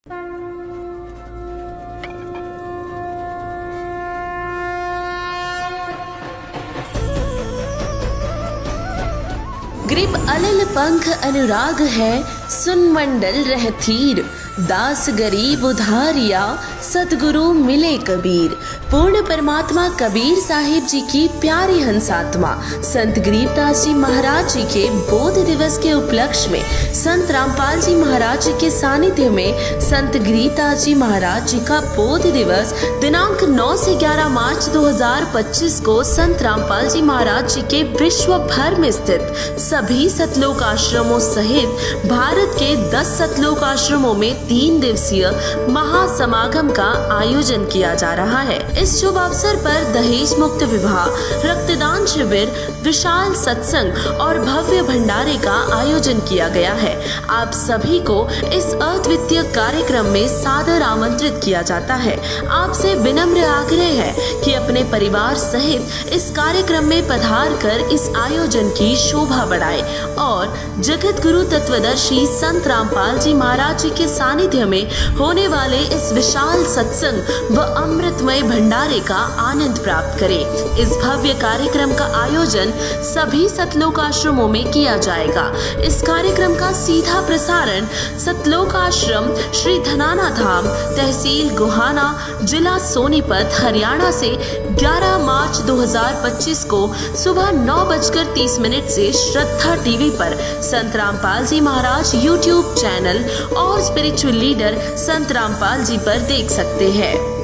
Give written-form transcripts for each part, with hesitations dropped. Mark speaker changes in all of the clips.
Speaker 1: ग्रीब अलिल पंख अनुराग है, सुन मंडल रहतीर। दास गरीब उधारिया, सतगुरु मिले कबीर। पूर्ण परमात्मा कबीर साहिब जी की प्यारी हंसात्मा संत गरीबदास जी महाराज जी के बोध दिवस के उपलक्ष्य में संत रामपाल जी महाराज जी के सानिध्य में संत गरीबदास जी महाराज जी का बोध दिवस दिनांक 9 से 11 मार्च 2025 को संत रामपाल जी महाराज जी के विश्व भर में स्थित सभी सतलोक आश्रमों सहित भारत के 10 सतलोक आश्रमों में 3 दिवसीय महासमागम का आयोजन किया जा रहा है। इस शुभ अवसर पर दहेज मुक्त विवाह, रक्तदान शिविर, विशाल सत्संग और भव्य भंडारे का आयोजन किया गया है। आप सभी को इस अद्वितीय कार्यक्रम में सादर आमंत्रित किया जाता है। आपसे विनम्र आग्रह है कि अपने परिवार सहित इस कार्यक्रम में पधार कर इस आयोजन की शोभा बढ़ाए और जगत गुरु तत्वदर्शी संत रामपाल जी महाराज जी के सानिध्य में होने वाले इस विशाल सत्संग व अमृतमय भंडारे का आनंद प्राप्त करें। इस भव्य कार्यक्रम का आयोजन सभी सतलोक आश्रमों में किया जाएगा। इस कार्यक्रम का सीधा प्रसारण सतलोक आश्रम श्री धनाना धाम, तहसील गोहाना, जिला सोनीपत, हरियाणा से 11 मार्च 2025 को सुबह 9:30 से श्रद्धा टीवी पर संत रामपाल जी महाराज यूट्यूब चैनल और स्पिरिचुअल लीडर संत रामपाल जी पर देख सकते हैं।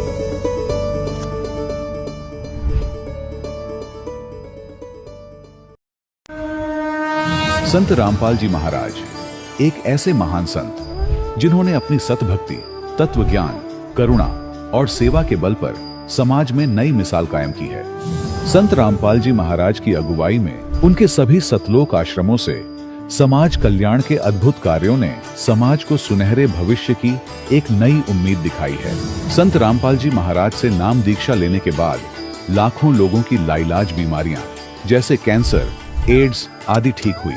Speaker 2: संत रामपाल जी महाराज एक ऐसे महान संत जिन्होंने अपनी सतभक्ति, तत्व ज्ञान, करुणा और सेवा के बल पर समाज में नई मिसाल कायम की है। संत रामपाल जी महाराज की अगुवाई में उनके सभी सतलोक आश्रमों से समाज कल्याण के अद्भुत कार्यों ने समाज को सुनहरे भविष्य की एक नई उम्मीद दिखाई है। संत रामपाल जी महाराज से नाम दीक्षा लेने के बाद लाखों लोगों की लाइलाज बीमारियां जैसे कैंसर, एड्स आदि ठीक हुई।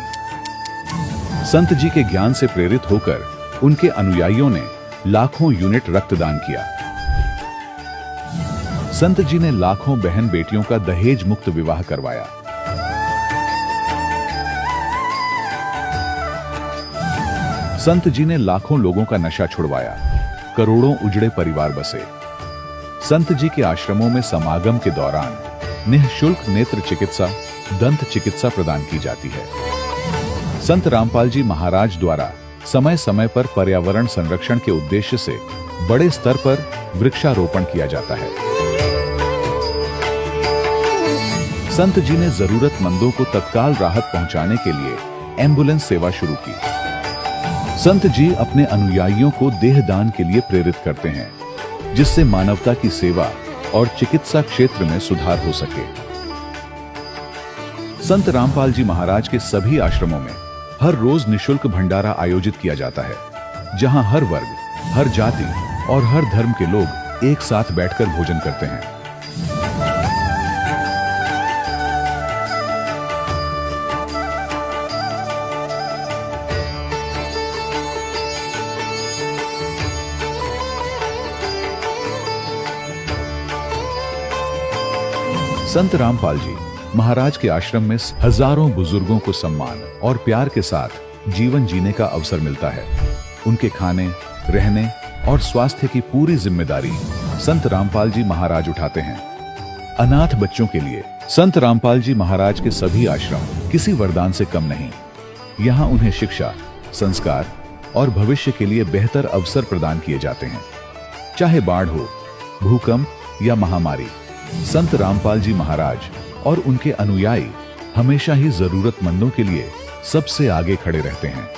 Speaker 2: संत जी के ज्ञान से प्रेरित होकर उनके अनुयायियों ने लाखों यूनिट रक्तदान किया। संत जी ने लाखों बहन बेटियों का दहेज मुक्त विवाह करवाया। संत जी ने लाखों लोगों का नशा छुड़वाया, करोड़ों उजड़े परिवार बसे। संत जी के आश्रमों में समागम के दौरान निःशुल्क नेत्र चिकित्सा, दंत चिकित्सा प्रदान की जाती है। संत रामपाल जी महाराज द्वारा समय समय पर पर्यावरण संरक्षण के उद्देश्य से बड़े स्तर पर वृक्षारोपण किया जाता है। संत जी ने जरूरतमंदों को तत्काल राहत पहुंचाने के लिए एम्बुलेंस सेवा शुरू की। संत जी अपने अनुयायियों को देहदान के लिए प्रेरित करते हैं, जिससे मानवता की सेवा और चिकित्सा क्षेत्र में सुधार हो सके। संत रामपाल जी महाराज के सभी आश्रमों में हर रोज निःशुल्क भंडारा आयोजित किया जाता है, जहां हर वर्ग, हर जाति और हर धर्म के लोग एक साथ बैठकर भोजन करते हैं। संत रामपाल जी महाराज के आश्रम में हजारों बुजुर्गों को सम्मान और प्यार के साथ जीवन जीने का अवसर मिलता है। उनके खाने, रहने और स्वास्थ्य की पूरी जिम्मेदारी संत रामपाल जी महाराज उठाते हैं। अनाथ बच्चों के लिए संत रामपाल जी महाराज के सभी आश्रम किसी वरदान से कम नहीं। यहाँ उन्हें शिक्षा, संस्कार और भविष्य के लिए बेहतर अवसर प्रदान किए जाते हैं। चाहे बाढ़ हो, भूकंप या महामारी, संत रामपाल जी महाराज और उनके अनुयायी हमेशा ही जरूरतमंदों के लिए सबसे आगे खड़े रहते हैं।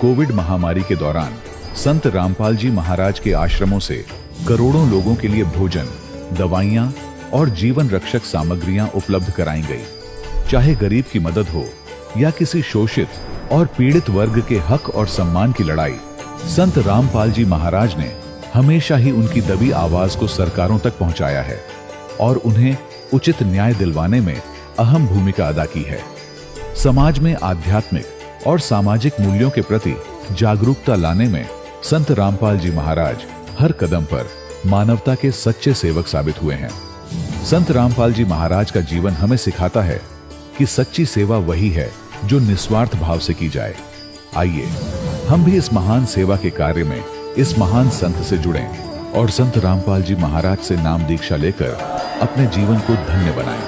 Speaker 2: कोविड महामारी के दौरान संत रामपाल जी महाराज के आश्रमों से करोड़ों लोगों के लिए भोजन, दवाइयां और जीवन रक्षक सामग्रियां उपलब्ध कराई गई। चाहे गरीब की मदद हो या किसी शोषित और पीड़ित वर्ग के हक और सम्मान की लड़ाई, संत रामपाल जी महाराज ने हमेशा ही उनकी दबी आवाज को सरकारों तक पहुंचाया है और उन्हें उचित न्याय दिलवाने में अहम भूमिका अदा की है। समाज में आध्यात्मिक और सामाजिक मूल्यों के प्रति जागरूकता लाने में संत रामपाल जी महाराज हर कदम पर मानवता के सच्चे सेवक साबित हुए हैं। संत रामपाल जी महाराज का जीवन हमें सिखाता है कि सच्ची सेवा वही है जो निस्वार्थ भाव से की जाए। आइए हम भी इस महान सेवा के कार्य में इस महान संत से जुड़ें और संत रामपाल जी महाराज से नाम दीक्षा लेकर अपने जीवन को धन्य बनाएं।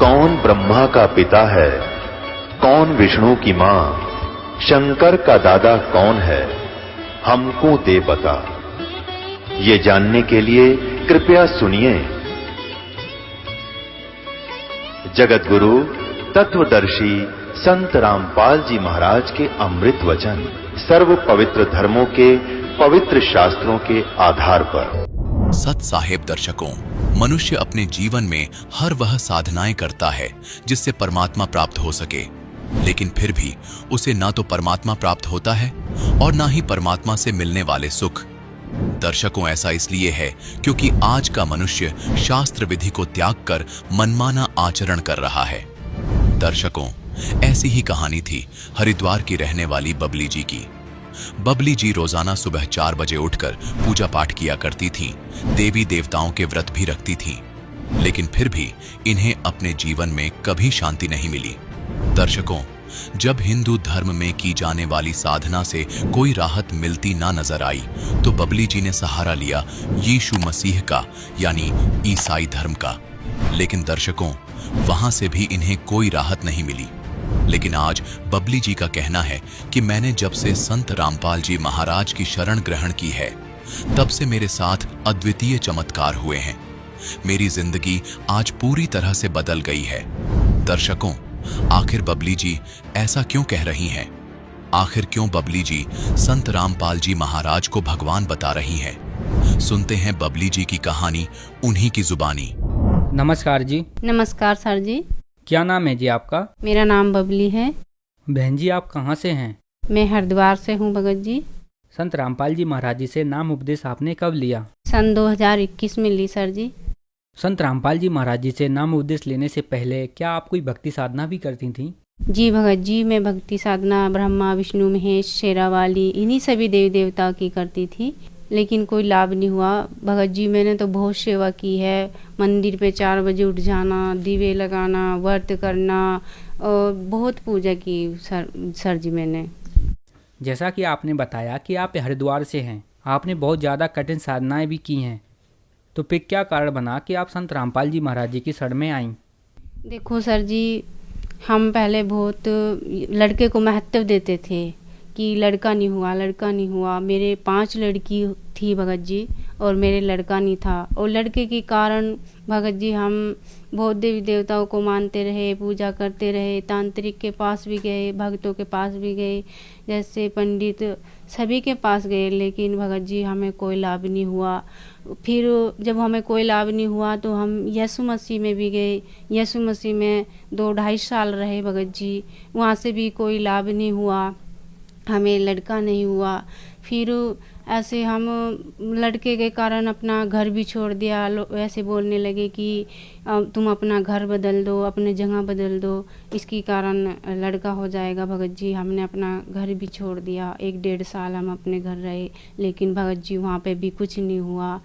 Speaker 3: कौन ब्रह्मा का पिता है, कौन विष्णु की मां, शंकर का दादा कौन है, हमको दे बता। ये जानने के लिए कृपया सुनिए। जगत गुरु तत्वदर्शी संत रामपाल जी महाराज के अमृत वचन सर्व पवित्र धर्मों के पवित्र शास्त्रों के आधार पर।
Speaker 4: सत साहेब दर्शकों, मनुष्य अपने जीवन में हर वह साधनाएं करता है जिससे परमात्मा प्राप्त हो सके, लेकिन फिर भी उसे ना तो परमात्मा प्राप्त होता है और ना ही परमात्मा से मिलने वाले सुख। दर्शकों, ऐसा इसलिए है क्योंकि आज का मनुष्य शास्त्र विधि को त्याग कर मनमाना आचरण कर रहा है। दर्शकों, ऐसी ही कहानी थी हरिद्वार की रहने वाली बबली जी की। बबली जी रोजाना सुबह 4 बजे उठकर पूजा पाठ किया करती थीं, देवी देवताओं के व्रत भी रखती थीं, लेकिन फिर भी इन्हें अपने जीवन में कभी शांति नहीं मिली। दर्शकों, जब हिंदू धर्म में की जाने वाली साधना से कोई राहत मिलती ना नजर आई तो बबली जी ने सहारा लिया यीशु मसीह का, यानी ईसाई धर्म का। लेकिन दर्शकों, वहां से भी इन्हें कोई राहत नहीं मिली। लेकिन आज बबली जी का कहना है कि मैंने जब से संत रामपाल जी महाराज की शरण ग्रहण की है, तब से मेरे साथ अद्वितीय चमत्कार हुए हैं। मेरी जिंदगी आज पूरी तरह से बदल गई है। दर्शकों, आखिर बबली जी ऐसा क्यों कह रही हैं? आखिर क्यों बबली जी संत रामपाल जी महाराज को भगवान बता रही हैं? सुनते हैं बबली जी की कहानी उन्हीं की जुबानी।
Speaker 5: नमस्कार जी।
Speaker 6: नमस्कार सर जी।
Speaker 5: क्या नाम है जी आपका?
Speaker 6: मेरा नाम बबली है।
Speaker 5: बहन जी, आप कहाँ से हैं?
Speaker 6: मैं हरिद्वार से हूँ भगत जी।
Speaker 5: संत रामपाल जी महाराज जी से नाम उपदेश आपने कब लिया?
Speaker 6: सन 2021 में ली सर जी।
Speaker 5: संत रामपाल जी महाराज जी से नाम उपदेश लेने से पहले क्या आप कोई भक्ति साधना भी करती थीं?
Speaker 6: जी भगत जी, मैं भक्ति साधना ब्रह्मा विष्णु महेश शेरावाली इन्हीं सभी देवी देवता की करती थी, लेकिन कोई लाभ नहीं हुआ। भगत जी, मैंने तो बहुत सेवा की है। मंदिर पे 4 बजे उठ जाना, दीवे लगाना, व्रत करना और बहुत पूजा की सर जी मैंने।
Speaker 5: जैसा कि आपने बताया कि आप हरिद्वार से हैं, आपने बहुत ज़्यादा कठिन साधनाएं भी की हैं, तो फिर क्या कारण बना कि आप संत रामपाल जी महाराज जी की शरण में आईं?
Speaker 6: देखो सर जी, हम पहले बहुत लड़के को महत्व देते थे कि लड़का नहीं हुआ, लड़का नहीं हुआ। मेरे 5 लड़की थी भगत जी और मेरे लड़का नहीं था, और लड़के के कारण भगत जी हम बहुत देवी देवताओं को मानते रहे, पूजा करते रहे, तांत्रिक के पास भी गए, भक्तों के पास भी गए, जैसे पंडित सभी के पास गए, लेकिन भगत जी हमें कोई लाभ नहीं हुआ। फिर जब हमें कोई लाभ नहीं हुआ तो हम यीशु मसीह में भी गए। यीशु मसीह में 2-2.5 साल रहे भगत जी, वहाँ से भी कोई लाभ नहीं हुआ, हमें लड़का नहीं हुआ। फिर ऐसे हम लड़के के कारण अपना घर भी छोड़ दिया। ऐसे बोलने लगे कि तुम अपना घर बदल दो, अपने जगह बदल दो, इसके कारण लड़का हो जाएगा। भगत जी, हमने अपना घर भी छोड़ दिया। 1-1.5 साल हम अपने घर रहे, लेकिन भगत जी वहाँ पे भी कुछ नहीं हुआ।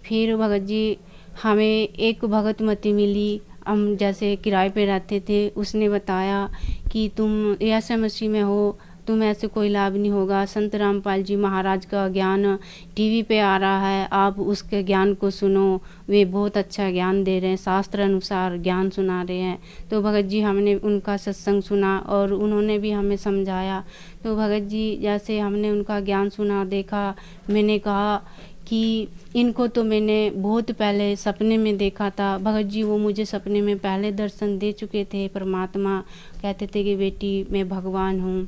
Speaker 6: फिर भगत जी हमें एक भगत मती मिली, हम जैसे किराए पे रहते थे, उसने बताया कि तुम यीशु मसीह में हो तुम्हें ऐसे कोई लाभ नहीं होगा, संत रामपाल जी महाराज का ज्ञान टीवी पे आ रहा है, आप उसके ज्ञान को सुनो, वे बहुत अच्छा ज्ञान दे रहे हैं, शास्त्र अनुसार ज्ञान सुना रहे हैं। तो भगत जी हमने उनका सत्संग सुना और उन्होंने भी हमें समझाया। तो भगत जी जैसे हमने उनका ज्ञान सुना, देखा, मैंने कहा कि इनको तो मैंने बहुत पहले सपने में देखा था। भगत जी वो मुझे सपने में पहले दर्शन दे चुके थे। परमात्मा कहते थे कि बेटी मैं भगवान हूँ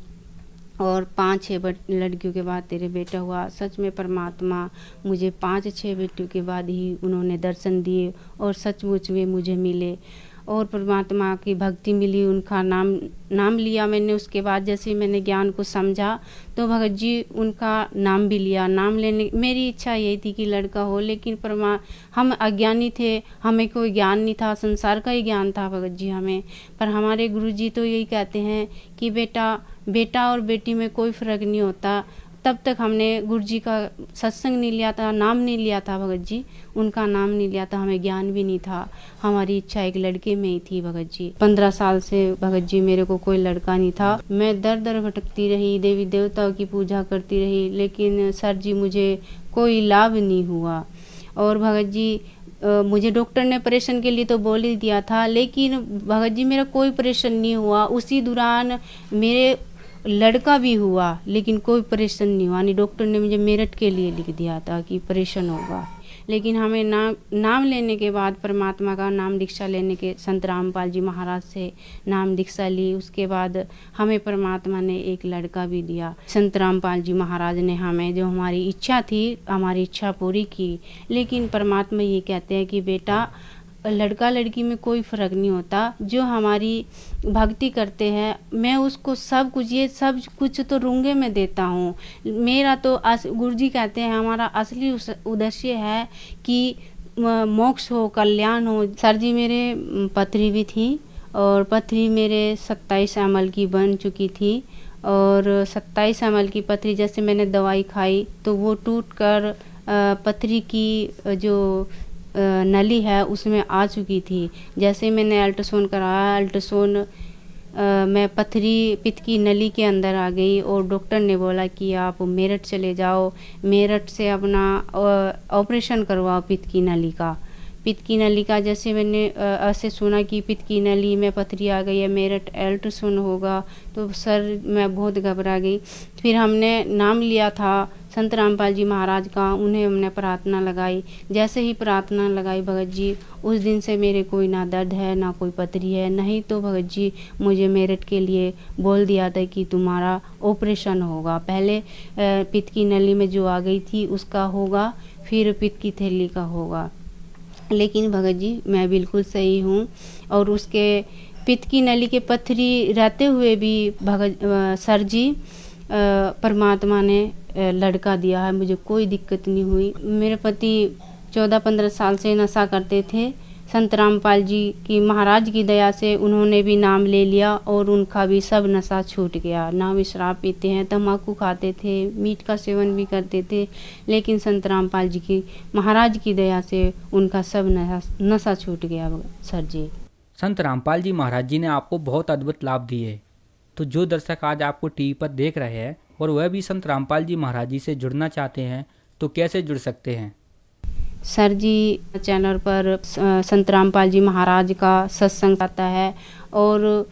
Speaker 6: और 5-6 लड़कियों के बाद तेरे बेटा हुआ। सच में परमात्मा मुझे 5-6 बेटियों के बाद ही उन्होंने दर्शन दिए और सचमुच में मुझे मिले और परमात्मा की भक्ति मिली, उनका नाम लिया मैंने। उसके बाद जैसे मैंने ज्ञान को समझा तो भगत जी उनका नाम भी लिया। नाम लेने मेरी इच्छा यही थी कि लड़का हो, लेकिन हम अज्ञानी थे, हमें कोई ज्ञान नहीं था, संसार का ही ज्ञान था भगत जी हमें। पर हमारे गुरुजी तो यही कहते हैं कि बेटा और बेटी में कोई फ़र्क नहीं होता। तब तक हमने गुरुजी का सत्संग नहीं लिया था, नाम नहीं लिया था भगत जी, उनका नाम नहीं लिया था, हमें ज्ञान भी नहीं था। हमारी इच्छा एक लड़के में ही थी भगत जी। 15 साल से भगत जी मेरे को कोई लड़का नहीं था। मैं दर दर भटकती रही, देवी देवताओं की पूजा करती रही, लेकिन सर जी मुझे कोई लाभ नहीं हुआ। और भगत जी मुझे डॉक्टर ने ऑपरेशन के लिए तो बोल ही दिया था, लेकिन भगत जी मेरा कोई ऑपरेशन नहीं हुआ। उसी दौरान मेरे लड़का भी हुआ, लेकिन कोई ऑपरेशन नहीं हुआ। नहीं, डॉक्टर ने मुझे मेरठ के लिए लिख दिया था कि ऑपरेशन होगा। लेकिन हमें नाम लेने के बाद, परमात्मा का नाम दीक्षा लेने के, संत रामपाल जी महाराज से नाम दीक्षा ली, उसके बाद हमें परमात्मा ने एक लड़का भी दिया। संत रामपाल जी महाराज ने हमें जो हमारी इच्छा थी, हमारी इच्छा पूरी की। लेकिन परमात्मा ये कहते हैं कि बेटा लड़का लड़की में कोई फ़र्क नहीं होता, जो हमारी भक्ति करते हैं मैं उसको सब कुछ तो रूंगे में देता हूँ। मेरा तो गुरुजी कहते हैं हमारा असली उद्देश्य है कि मोक्ष हो, कल्याण हो। सर जी मेरे पथरी भी थी और पथरी मेरे 27 ml की बन चुकी थी और 27 ml की पथरी जैसे मैंने दवाई खाई तो वो टूट कर पथरी की जो नली है उसमें आ चुकी थी। जैसे मैंने अल्ट्रासाउंड कराया, अल्ट्रासाउंड मैं पथरी पित्त की नली के अंदर आ गई और डॉक्टर ने बोला कि आप मेरठ चले जाओ, मेरठ से अपना ऑपरेशन करवाओ पित्त की नली का। पित्त की नली का जैसे मैंने ऐसे सुना कि पित्त की नली में पथरी आ गई है, मेरठ अल्ट्रासाउंड होगा, तो सर मैं बहुत घबरा गई। फिर हमने नाम लिया था संत रामपाल जी महाराज का, उन्हें हमने प्रार्थना लगाई। जैसे ही प्रार्थना लगाई भगत जी, उस दिन से मेरे कोई ना दर्द है ना कोई पथरी है। नहीं तो भगत जी मुझे मेरठ के लिए बोल दिया था कि तुम्हारा ऑपरेशन होगा, पहले पित्त की नली में जो आ गई थी उसका होगा, फिर पित्त की थैली का होगा। लेकिन भगत जी मैं बिल्कुल सही हूँ और उसके पित्त की नली के पथरी रहते हुए भी सर जी परमात्मा ने लड़का दिया है, मुझे कोई दिक्कत नहीं हुई। मेरे पति 14-15 साल से नशा करते थे। संत रामपाल जी की महाराज की दया से उन्होंने भी नाम ले लिया और उनका भी सब नशा छूट गया। ना वे शराब पीते हैं, तम्बाकू खाते थे, मीट का सेवन भी करते थे, लेकिन संत रामपाल जी की महाराज की दया से उनका सब नशा छूट गया सर जी।
Speaker 5: संत रामपाल जी महाराज जी ने आपको बहुत अद्भुत लाभ दिए। तो जो दर्शक आज आपको टीवी पर देख रहे हैं और वह भी संत रामपाल जी महाराज जी से जुड़ना चाहते हैं तो कैसे जुड़ सकते हैं?
Speaker 6: सर जी चैनल पर संत रामपाल जी महाराज का सत्संग आता है और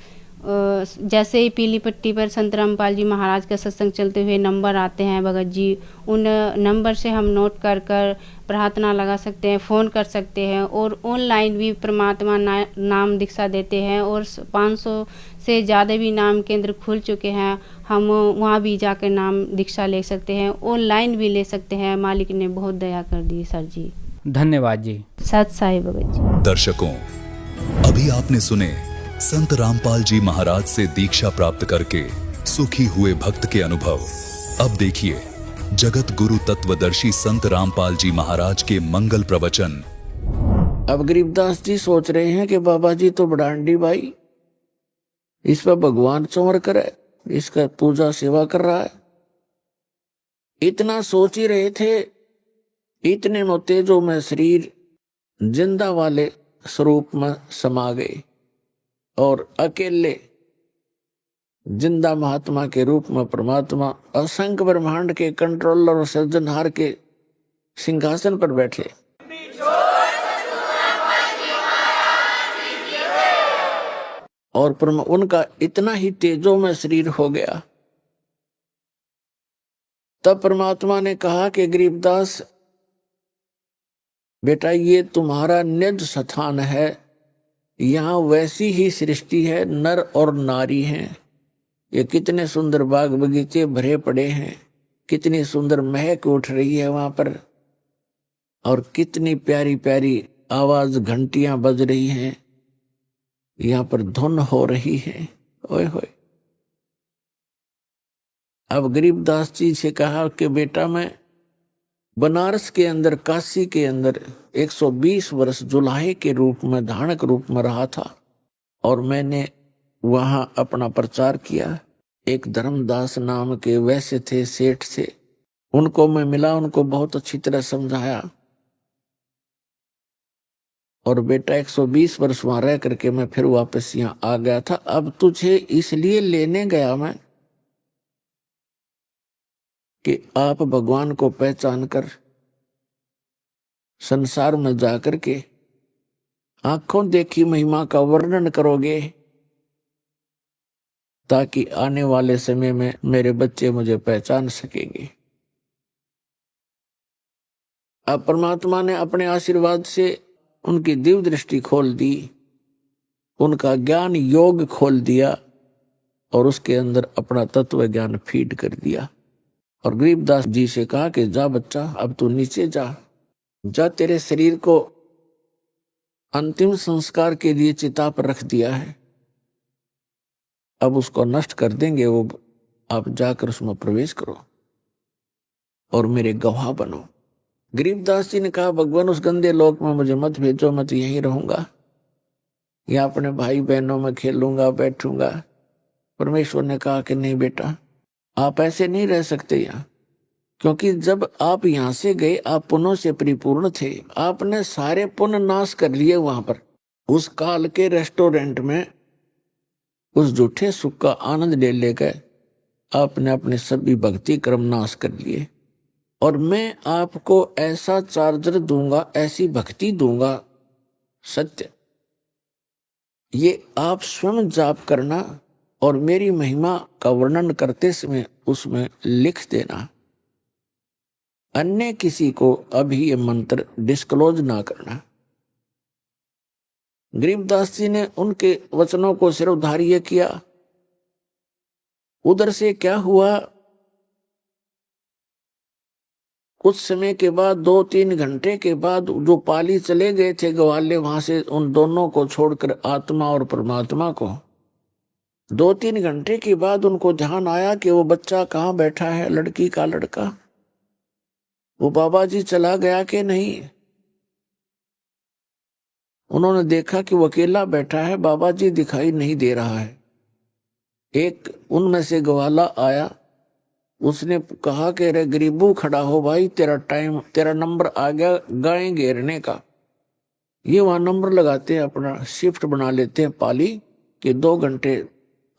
Speaker 6: जैसे ही पीली पट्टी पर संत रामपाल जी महाराज का सत्संग चलते हुए नंबर आते हैं भगत जी, उन नंबर से हम नोट कर प्रार्थना लगा सकते हैं, फ़ोन कर सकते हैं और ऑनलाइन भी परमात्मा नाम दीक्षा देते हैं और 500 से ज़्यादा भी नाम केंद्र खुल चुके हैं। हम वहाँ भी जाकर नाम दीक्षा ले सकते हैं, ऑनलाइन भी ले सकते हैं। मालिक ने बहुत दया कर दी सर जी।
Speaker 5: धन्यवाद जी।
Speaker 6: सत साई भगत जी।
Speaker 7: दर्शकों, अभी आपने सुने संत रामपाल जी महाराज से दीक्षा प्राप्त करके सुखी हुए भक्त के अनुभव। अब देखिए जगत गुरु तत्वदर्शी संत रामपाल जी महाराज के मंगल प्रवचन।
Speaker 8: अब गरीबदास जी सोच रहे हैं कि बाबा जी तो बड़ांडी भाई, इस पर भगवान चौर करे, इसका पूजा सेवा कर रहा है। इतना सोच ही रहे थे, इतने में तेजो में शरीर जिंदा वाले स्वरूप में समा गए और अकेले जिंदा महात्मा के रूप में परमात्मा असंख्य ब्रह्मांड के कंट्रोलर और सृजनहार के सिंहासन पर बैठे। और उनका इतना ही तेजो में शरीर हो गया। तब परमात्मा ने कहा कि गरीबदास बेटा, ये तुम्हारा निज स्थान है, यहाँ वैसी ही सृष्टि है, नर और नारी हैं। ये कितने सुंदर बाग बगीचे भरे पड़े हैं, कितनी सुंदर महक उठ रही है वहां पर, और कितनी प्यारी प्यारी आवाज घंटियां बज रही हैं, यहाँ पर धुन हो रही है। ओए होए। अब गरीबदास जी से कहा कि बेटा, मैं बनारस के अंदर, काशी के अंदर 120 वर्ष जुलाहे के रूप में, धानक रूप में रहा था, और मैंने वहां अपना प्रचार किया। एक धर्मदास नाम के वैसे थे, सेठ से, उनको मैं मिला, उनको बहुत अच्छी तरह समझाया। और बेटा 120 वर्ष वहां रह करके मैं फिर वापस यहाँ आ गया था। अब तुझे इसलिए लेने गया मैं कि आप भगवान को पहचान कर संसार में जाकर के आंखों देखी महिमा का वर्णन करोगे, ताकि आने वाले समय में मेरे बच्चे मुझे पहचान सकेंगे। अब परमात्मा ने अपने आशीर्वाद से उनकी दिव्य दृष्टि खोल दी, उनका ज्ञान योग खोल दिया, और उसके अंदर अपना तत्व ज्ञान फीड कर दिया। और गरीबदास जी से कहा कि जा बच्चा, अब तू नीचे जा, जा, तेरे शरीर को अंतिम संस्कार के लिए चिता पर रख दिया है, अब उसको नष्ट कर देंगे वो, आप जाकर उसमें प्रवेश करो और मेरे गवाह बनो। गरीबदास जी ने कहा, भगवान उस गंदे लोक में मुझे मत भेजो, मैं तो यहीं रहूंगा, या अपने भाई बहनों में खेलूंगा, बैठूंगा। परमेश्वर ने कहा कि नहीं बेटा, आप ऐसे नहीं रह सकते यहाँ, क्योंकि जब आप यहाँ से गए आप पुण्यों से परिपूर्ण थे, आपने सारे पुण्य नाश कर लिए वहां पर, उस काल के रेस्टोरेंट में उस झूठे सुख का आनंद ले लेकर आपने अपने सभी भक्ति कर्म नाश कर लिए। और मैं आपको ऐसा चार्जर दूंगा, ऐसी भक्ति दूंगा, सत्य, ये आप स्वयं जाप करना और मेरी महिमा का वर्णन करते समय उसमें लिख देना, अन्य किसी को अभी ये मंत्र डिस्क्लोज ना करना। गरीबदास जी ने उनके वचनों को सिरोधार्य किया। उधर से क्या हुआ, कुछ समय के बाद, 2-3 घंटे के बाद, जो पाली चले गए थे ग्वाले, वहां से उन दोनों को छोड़कर, आत्मा और परमात्मा को, 2-3 घंटे के बाद उनको ध्यान आया कि वो बच्चा कहाँ बैठा है, लड़की का लड़का, वो बाबा जी चला गया कि नहीं। उन्होंने देखा कि वो अकेला बैठा है, बाबा जी दिखाई नहीं दे रहा है। एक उनमें से ग्वाला आया, उसने कहा कि रे गरीबू खड़ा हो भाई, तेरा नंबर आ गया गाय घेरने का। ये वहां नंबर लगाते हैं, अपना शिफ्ट बना लेते हैं पाली कि 2 घंटे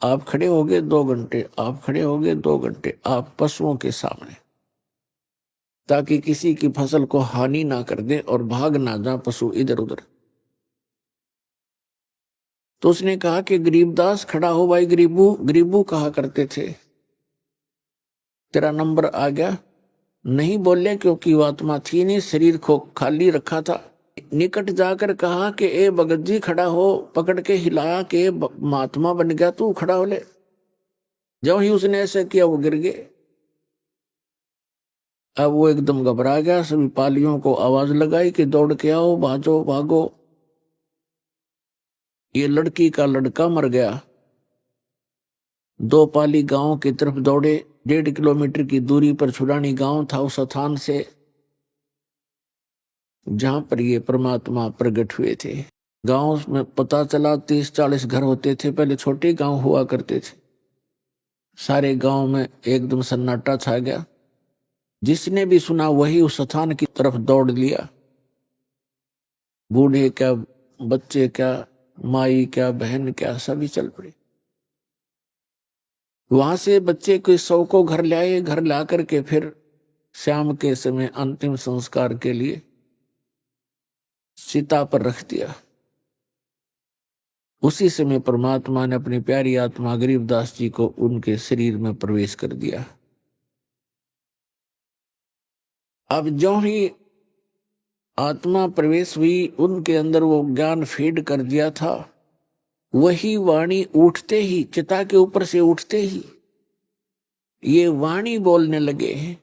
Speaker 8: आप खड़े होगे, 2 घंटे आप खड़े होगे, 2 घंटे आप पशुओं के सामने, ताकि किसी की फसल को हानि ना कर दे और भाग ना जा पशु इधर उधर। तो उसने कहा कि गरीबदास खड़ा हो भाई, गरीबू गरीबू कहा करते थे, तेरा नंबर आ गया। नहीं बोले क्योंकि वो आत्मा थी नहीं, शरीर को खाली रखा था। निकट जाकर कहा कि ए भगत जी खड़ा हो, पकड़ के हिलाया कि महात्मा बन गया तू, खड़ा हो ले। जब ही उसने ऐसे किया वो गिर गए। अब वो एकदम घबरा गया, सभी पालियों को आवाज लगाई कि दौड़ के आओ, भागो भागो, ये लड़की का लड़का मर गया। 2 पाली गांव की तरफ दौड़े। 1.5 किलोमीटर की दूरी पर छुड़ानी गांव था, उस स्थान से जहां पर ये परमात्मा प्रकट हुए थे। गांव में पता चला 30-40 घर होते थे, पहले छोटे गांव हुआ करते थे। सारे गांव में एकदम सन्नाटा छा गया। जिसने भी सुना वही उस स्थान की तरफ दौड़ लिया। बूढ़े क्या, बच्चे क्या, माई क्या, बहन क्या, सभी चल पड़े। वहां से बच्चे को 100 को घर लाए, घर ला करके फिर शाम के समय अंतिम संस्कार के लिए चिता पर रख दिया। उसी समय परमात्मा ने अपनी प्यारी आत्मा गरीबदास जी को उनके शरीर में प्रवेश कर दिया। अब जो ही आत्मा प्रवेश हुई, उनके अंदर वो ज्ञान फीड कर दिया था, वही वाणी उठते ही, चिता के ऊपर से उठते ही ये वाणी बोलने लगे हैं,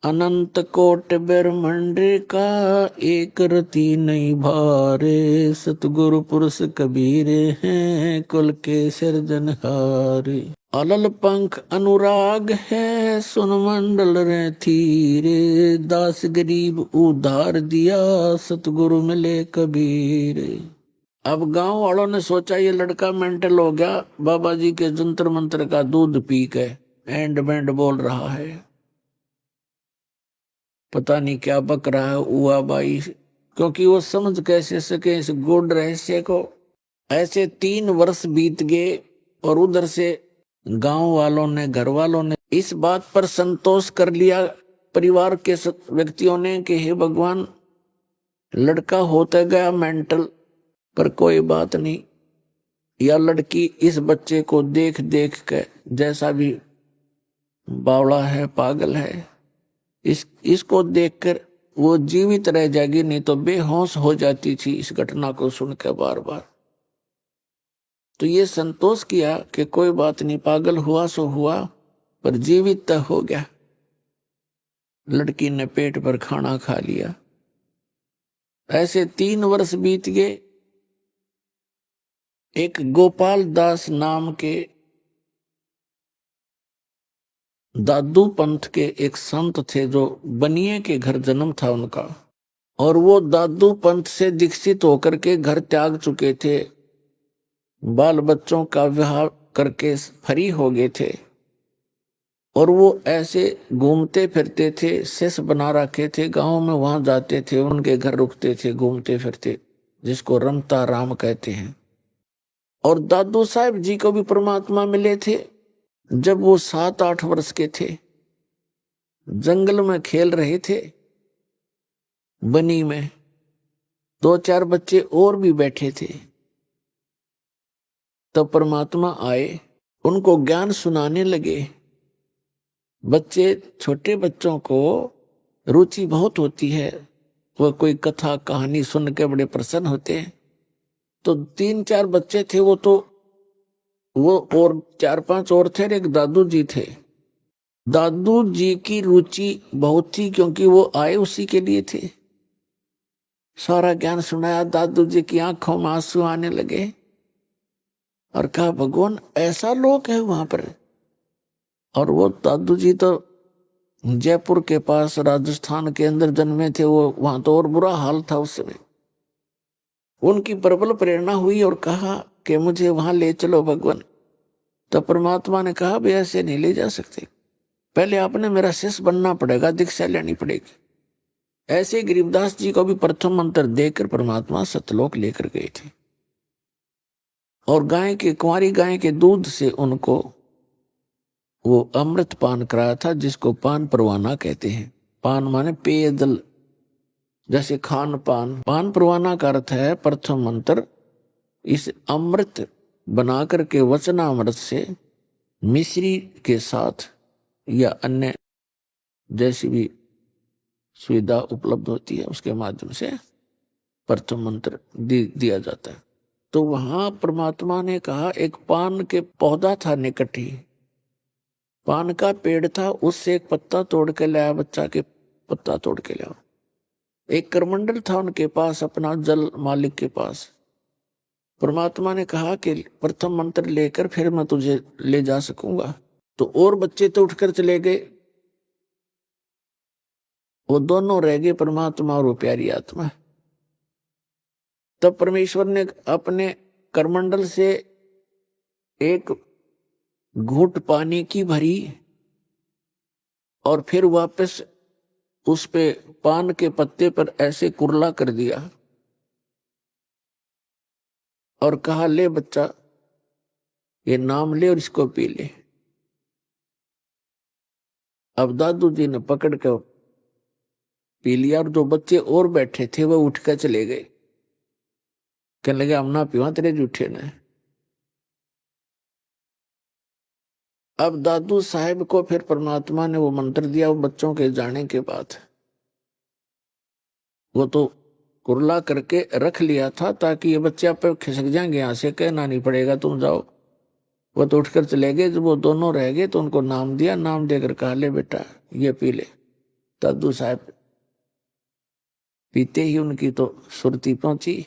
Speaker 8: अनंत कोट ब्रह्मांड का एक रति नहीं भारे, सतगुरु पुरुष कबीर हैं कुल के सिरजनहारे। अलल पंख अनुराग है सुन मंडल रे थीरे, दास गरीब उधार दिया सतगुरु मिले कबीर। अब गांव वालों ने सोचा ये लड़का मेंटल हो गया, बाबा जी के जंतर मंत्र का दूध पी के एंड बैंड बोल रहा है, पता नहीं क्या बक रहा है हुआ बाई, क्योंकि वो समझ कैसे सके इस गूढ़ रहस्य को। ऐसे 3 वर्ष बीत गए और उधर से गांव वालों ने, घर वालों ने इस बात पर संतोष कर लिया, परिवार के व्यक्तियों ने, कि हे भगवान लड़का होता गया मेंटल, पर कोई बात नहीं, या लड़की इस बच्चे को देख देख के जैसा भी बावड़ा है, पागल है, इसको देखकर वो जीवित रह जाएगी, नहीं तो बेहोश हो जाती थी इस घटना को सुनकर बार बार। तो ये संतोष किया कि कोई बात नहीं, पागल हुआ सो हुआ, पर जीवित तो हो गया। लड़की ने पेट पर खाना खा लिया। ऐसे 3 वर्ष बीत गए। एक गोपाल दास नाम के दादू पंथ के एक संत थे, जो बनिए के घर जन्म था उनका, और वो दादू पंथ से दीक्षित होकर के घर त्याग चुके थे, बाल बच्चों का विवाह करके फ्री हो गए थे, और वो ऐसे घूमते फिरते थे, शिष्य बना रखे थे, गांव में वहां जाते थे, उनके घर रुकते थे, घूमते फिरते, जिसको रमता राम कहते हैं। और दादू साहब जी को भी परमात्मा मिले थे जब वो 7-8 वर्ष के थे, जंगल में खेल रहे थे, बनी में 2-4 बच्चे और भी बैठे थे। तब परमात्मा आए, उनको ज्ञान सुनाने लगे। बच्चे, छोटे बच्चों को रुचि बहुत होती है, वो कोई कथा कहानी सुन के बड़े प्रसन्न होते हैं। तो 3-4 बच्चे थे, वो और 4-5 और थे, एक दादू जी थे। दादू जी की रुचि बहुत थी, क्योंकि वो आए उसी के लिए थे। सारा ज्ञान सुनाया, दादू जी की आंखों में आंसू आने लगे और कहा भगवान ऐसा लोग है वहां पर। और वो दादू जी तो जयपुर के पास राजस्थान के अंदर जन्मे थे, वो वहां तो और बुरा हाल था उस समय। उनकी प्रबल प्रेरणा हुई और कहा कि मुझे वहां ले चलो भगवान। तो परमात्मा ने कहा भाई ऐसे नहीं ले जा सकते, पहले आपने मेरा शिष्य बनना पड़ेगा, दीक्षा लेनी पड़ेगी। ऐसे गरीबदास जी को भी प्रथम मंत्र देकर परमात्मा सतलोक लेकर गए थे, और गाय के, कुंवारी गाय के दूध से उनको वो अमृत पान कराया था, जिसको पान परवाना कहते हैं। पान माने पेयदल, जैसे खान पान। पान परवाना का अर्थ है प्रथम मंत्र इस अमृत बना करके वचनामृत से मिश्री के साथ या अन्य जैसी भी सुविधा उपलब्ध होती है उसके माध्यम से प्रथम मंत्र दिया जाता है। तो वहां परमात्मा ने कहा, एक पान के पौधा था निकट ही, पान का पेड़ था, उससे एक पत्ता तोड़ के लाया, बच्चा के पत्ता तोड़ के लाया। एक करमंडल था उनके पास, अपना जल मालिक के पास। परमात्मा ने कहा कि प्रथम मंत्र लेकर फिर मैं तुझे ले जा सकूंगा। तो और बच्चे तो उठकर चले गए, वो दोनों रह गए, परमात्मा और वो प्यारी आत्मा। तब परमेश्वर ने अपने करमंडल से एक घूंट पानी की भरी और फिर वापस उस पे पान के पत्ते पर ऐसे कुरला कर दिया और कहा, ले बच्चा ये नाम ले और इसको पी ले। अब दादू जी ने पकड़ कर पी लिया और जो बच्चे और बैठे थे वो उठ कर चले गए, कहने लगे हम ना पीवा तेरे जूठे ने। अब दादू साहब को फिर परमात्मा ने वो मंत्र दिया, वो बच्चों के जाने के बाद वो तो कुरला करके रख लिया था ताकि ये बच्चे आप पे खिसक जाएंगे, यहाँ से कहना नहीं पड़ेगा तुम जाओ। वो तो उठकर चले गए। जब वो दोनों रह गए तो उनको नाम दिया, नाम देकर कहा ले बेटा ये पी ले। दादू साहब पीते ही उनकी तो सुरती पहुंची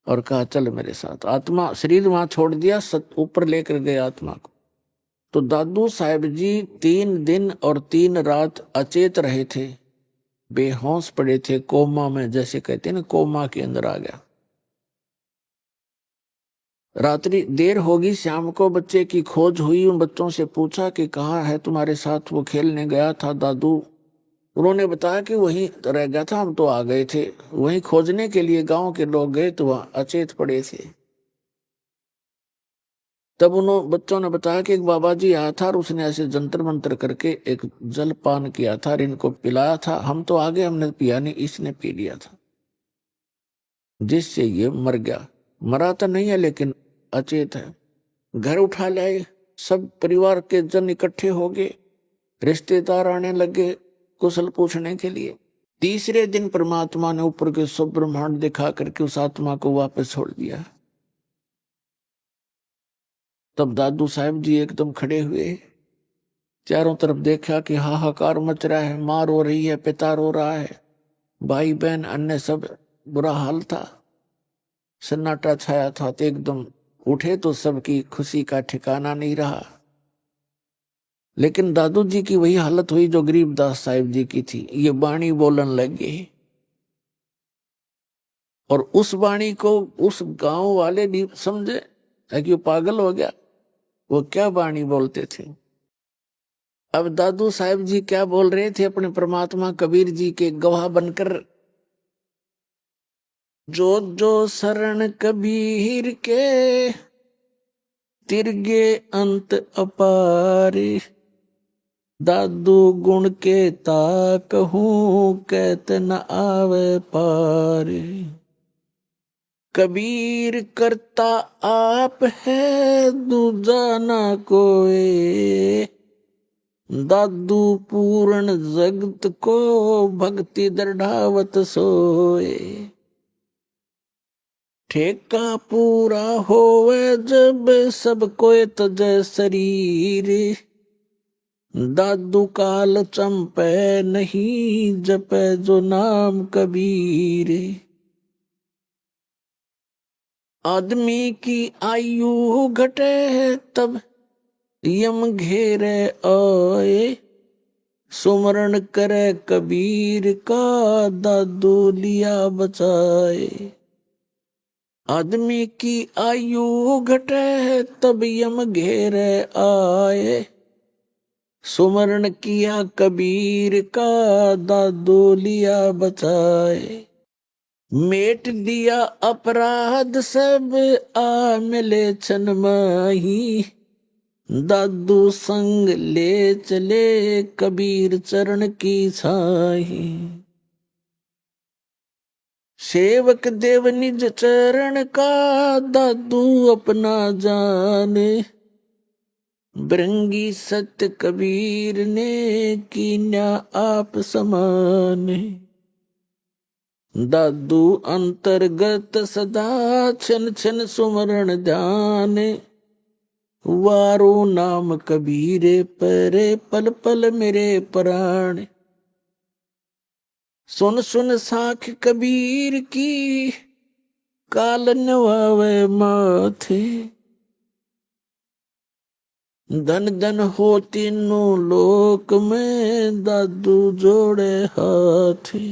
Speaker 8: और कहा चल मेरे साथ। आत्मा शरीर वहां छोड़ दिया, ऊपर लेकर गए आत्मा को। तो दादू साहब जी 3 दिन और 3 रात अचेत रहे थे, बेहोश पड़े थे, कोमा में, जैसे कहते हैं ना कोमा के अंदर आ गया। रात्रि देर होगी, शाम को बच्चे की खोज हुई। उन बच्चों से पूछा कि कहाँ है तुम्हारे साथ वो खेलने गया था दादू। उन्होंने बताया कि वहीं रह गया था, हम तो आ गए थे। वहीं खोजने के लिए गांव के लोग गए तो वहां अचेत पड़े थे। तब उन बच्चों ने बताया कि एक बाबा जी आया था और उसने ऐसे जंतर मंतर करके एक जल पान किया था और इनको पिलाया था। हम तो आगे, हमने पिया नहीं, इसने पी लिया था, जिससे ये मर गया। मरा तो नहीं है लेकिन अचेत है। घर उठा लाए, सब परिवार के जन इकट्ठे हो गए, रिश्तेदार आने लगे कुशल पूछने के लिए। तीसरे दिन परमात्मा ने ऊपर के सब ब्रह्मांड दिखा करके उस आत्मा को वापस छोड़ दिया। तब दादू साहब जी एकदम खड़े हुए, चारों तरफ देखा कि हाहाकार मच रहा है, माँ रो रही है, पिता रो रहा है, भाई बहन अन्य सब बुरा हाल था, सन्नाटा छाया था। तो एकदम उठे तो सबकी खुशी का ठिकाना नहीं रहा। लेकिन दादू जी की वही हालत हुई जो गरीबदास साहिब जी की थी। ये वाणी बोलन लगे और उस वाणी को उस गांव वाले नहीं समझे कि वो पागल हो गया। वो क्या वाणी बोलते थे। अब दादू साहब जी क्या बोल रहे थे अपने परमात्मा कबीर जी के गवाह बनकर, जो जो शरण कबीर के तिरगे अंत अपारे, दादू गुण के ताकहूं कहत न आवे पारे। कबीर करता आप है दूजा ना कोई, दादू पूर्ण जगत को भक्ति दृढ़ावत सोए। ठेका पूरा होवे जब सब कोई तजय शरीर, दादू काल चंपे नहीं जपे जो नाम कबीर। आदमी की आयु घटे तब यम घेरे आए, सुमरण करे कबीर का दादू लिया बचाए। आदमी की आयु घटे तब यम घेरे आए, सुमरण किया कबीर का दादू लिया बचाए। मेट दिया अपराध सब आ मिले छन माही, दादू संग ले चले कबीर चरण की छाही। सेवक देव निज चरण का दादू अपना जाने, बरंगी सत्य कबीर ने कीन्या आप समान। दादू अंतर्गत सदा छन छन सुमरण ध्यान, वारो नाम कबीरे परे पल पल मेरे प्राण। सुन सुन साख कबीर की काल नवावे माथे, धन धन हो तीनों लोक में दादू जोड़े हाथे।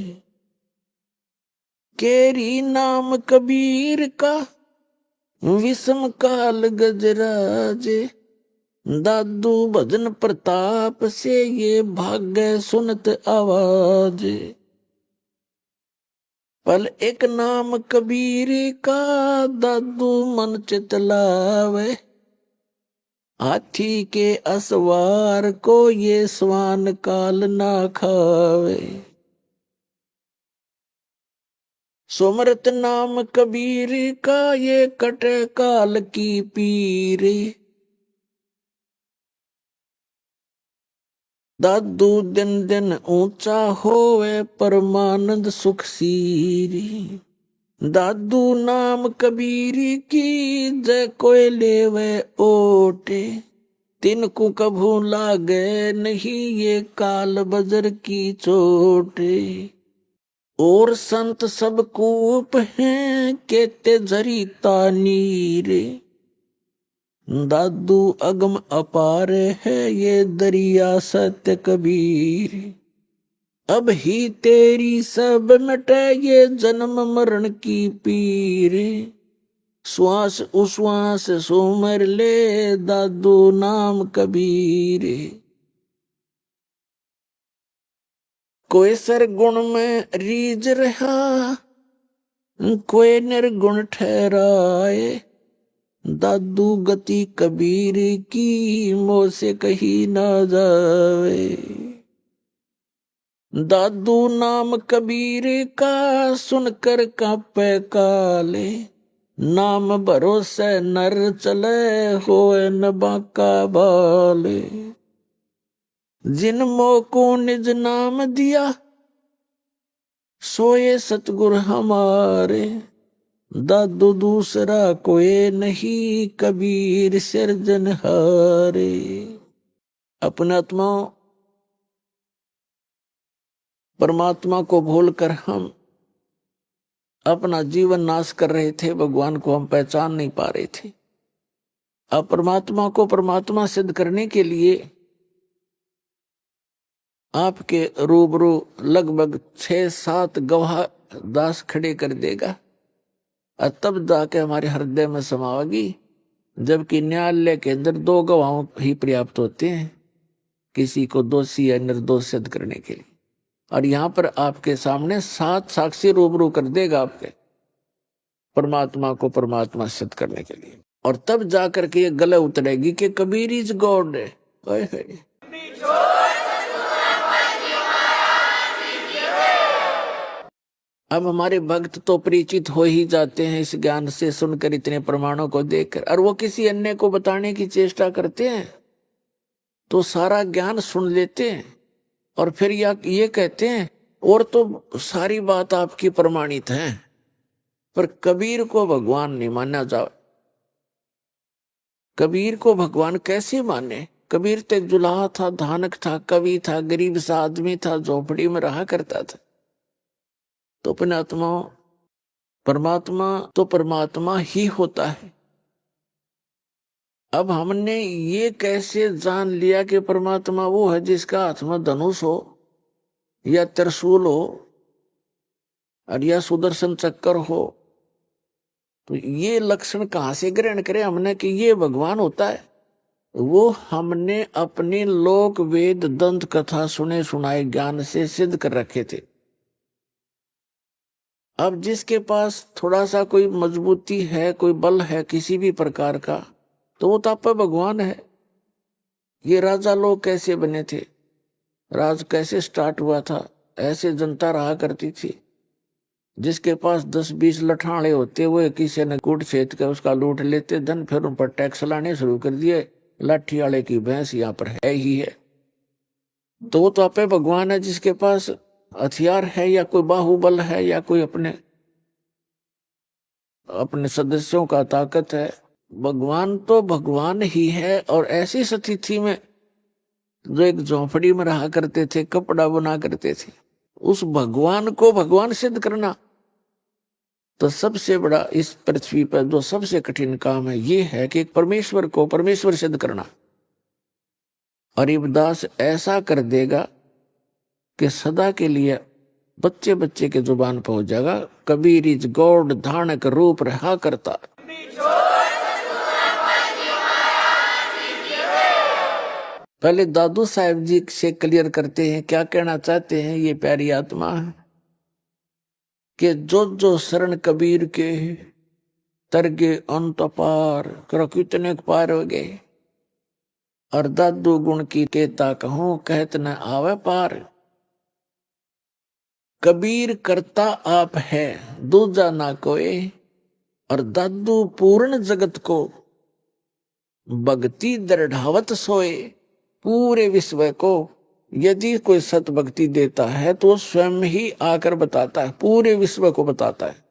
Speaker 8: केरी नाम कबीर का विषम काल गजराजे, दादू भजन प्रताप से ये भाग्य सुनत आवाज। पल एक नाम कबीर का दादू मन चित लावे, हाथी के असवार को ये स्वान काल ना खावे। सुमरत नाम कबीर का ये कटे काल की पीरे। दादू दिन दिन ऊंचा होवे परमानंद सुख सीरी। दादू नाम कबीरी की जय कोई लेवे ओटे। तिनको कभू लागे नहीं ये काल बजर की चोटे। और संत सब कूप हैं केते झरी तानीरे। दादू अगम अपार है ये दरिया सत्य कबीर। अब ही तेरी सब मिटे ये जन्म मरण की पीर। श्वास उश्वास सुमर ले दादू नाम कबीर। कोई सरगुण में रीझ रहा कोई निर्गुण ठहराए। दादू गति कबीर की मोह से कहीं न जावे। दादू नाम कबीर का सुनकर कांपे काले। नाम भरोसे नर चले होए न बाका बाले। जिन मोह को निज नाम दिया सोए सतगुर हमारे। दादू दूसरा कोई नहीं कबीर सिरजनहारे। अपने आत्मा परमात्मा को भूलकर हम अपना जीवन नाश कर रहे थे। भगवान को हम पहचान नहीं पा रहे थे। अब परमात्मा को परमात्मा सिद्ध करने के लिए आपके रूबरू लगभग 6-7 गवाह दास खड़े कर देगा और तब जाके हमारे हृदय में समाओगी। जबकि न्यायालय के अंदर 2 गवाहों ही पर्याप्त होते हैं किसी को दोषी या निर्दोष सिद्ध करने के लिए। और यहाँ पर आपके सामने 7 साक्षी रूबरू कर देगा आपके परमात्मा को परमात्मा सिद्ध करने के लिए। और तब जाकर के ये गले उतरेगी कि कबीर इज गॉड है। अब हमारे भक्त तो परिचित हो ही जाते हैं इस ज्ञान से, सुनकर इतने प्रमाणों को देखकर, और वो किसी अन्य को बताने की चेष्टा करते हैं तो सारा ज्ञान सुन लेते हैं और फिर ये कहते हैं और तो सारी बात आपकी प्रमाणित है, पर कबीर को भगवान नहीं माना जाए। कबीर को भगवान कैसे माने? कबीर तो जुलाहा था, धानक था, कवि था, गरीब सा आदमी था, झोपड़ी में रहा करता था। तो अपने आत्मा परमात्मा तो परमात्मा ही होता है। अब हमने ये कैसे जान लिया कि परमात्मा वो है जिसका हाथ में धनुष हो या त्रिशूल हो और या सुदर्शन चक्र हो? तो ये लक्षण कहाँ से ग्रहण करें हमने कि ये भगवान होता है? वो हमने अपने लोक वेद दंत कथा सुने सुनाए ज्ञान से सिद्ध कर रखे थे। अब जिसके पास थोड़ा सा कोई मजबूती है, कोई बल है किसी भी प्रकार का, तो वो तो आप भगवान है। ये राजा लोग कैसे बने थे, राज कैसे स्टार्ट हुआ था? ऐसे जनता रहा करती थी जिसके पास 10-20 लठाड़े होते, वो किसी ने कूट छेद कर उसका लूट लेते धन, फिर उन पर टैक्स लाने शुरू कर दिए। लाठी वाले की भैंस यहाँ पर है ही है। तो वो तो आप भगवान है जिसके पास हथियार है या कोई बाहुबल है या कोई अपने सदस्यों का ताकत है। भगवान तो भगवान ही है। और ऐसी स्थिति में जो एक झोंपड़ी में रहा करते थे, कपड़ा बना करते थे, उस भगवान को भगवान सिद्ध करना तो सबसे बड़ा इस पृथ्वी पर जो सबसे कठिन काम है ये है कि परमेश्वर को परमेश्वर सिद्ध करना। और इब्दास ऐसा कर देगा कि सदा के लिए बच्चे बच्चे के जुबान पर हो जाएगा, कबीर इज गॉड, धानक रूप रहा करता। पहले दादू साहब जी से क्लियर करते हैं क्या कहना चाहते हैं ये प्यारी आत्मा कि जो शरण कबीर के तरगे अंत पार करो। कितने पार हो गए? और दादू गुण की केता कहूं कहत न आवे पार। कबीर करता आप है दूजा ना कोई, और दादू पूर्ण जगत को भक्ति दृढ़ावत सोए। पूरे विश्व को यदि कोई सत भक्ति देता है तो स्वयं ही आकर बताता है, पूरे विश्व को बताता है।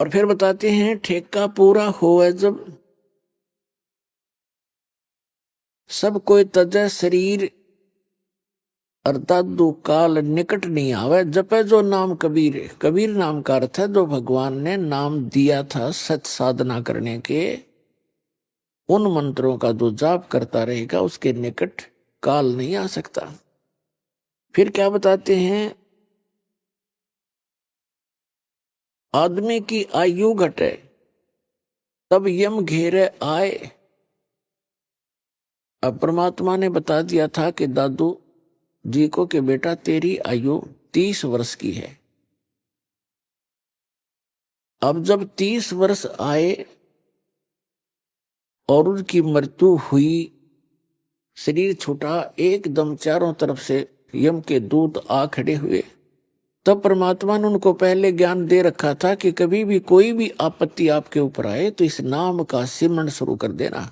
Speaker 8: और फिर बताते हैं ठेका पूरा होवे जब, सब कोई तजय शरीर, और दादू काल निकट नहीं आवे। जपे जो नाम कबीर, कबीर नाम का अर्थ है जो भगवान ने नाम दिया था सच साधना करने के, उन मंत्रों का जो जाप करता रहेगा उसके निकट काल नहीं आ सकता। फिर क्या बताते हैं, आदमी की आयु घटे तब यम घेरे आए। अब परमात्मा ने बता दिया था कि दादू जी को कि बेटा तेरी आयु 30 वर्ष की है। अब जब 30 वर्ष आए और उनकी मृत्यु हुई, शरीर छूटा, एकदम चारों तरफ से यम के दूत आ खड़े हुए, तब परमात्मा ने उनको पहले ज्ञान दे रखा था कि कभी भी कोई भी आपत्ति आपके ऊपर आए तो इस नाम का सिमरन शुरू कर देना।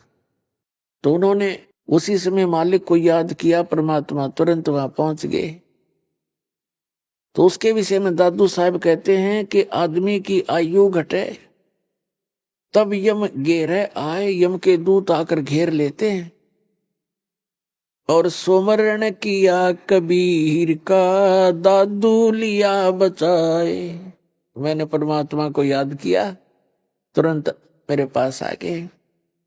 Speaker 8: तो उन्होंने उसी समय मालिक को याद किया, परमात्मा तुरंत वहां पहुंच गए। तो उसके विषय में दादू साहब कहते हैं कि आदमी की आयु घटे तब यम घेरे आए, यम के दूत आकर घेर लेते हैं। और सुमरण किया कबीर का दादू लिया बचाए। मैंने परमात्मा को याद किया, तुरंत मेरे पास आ गए।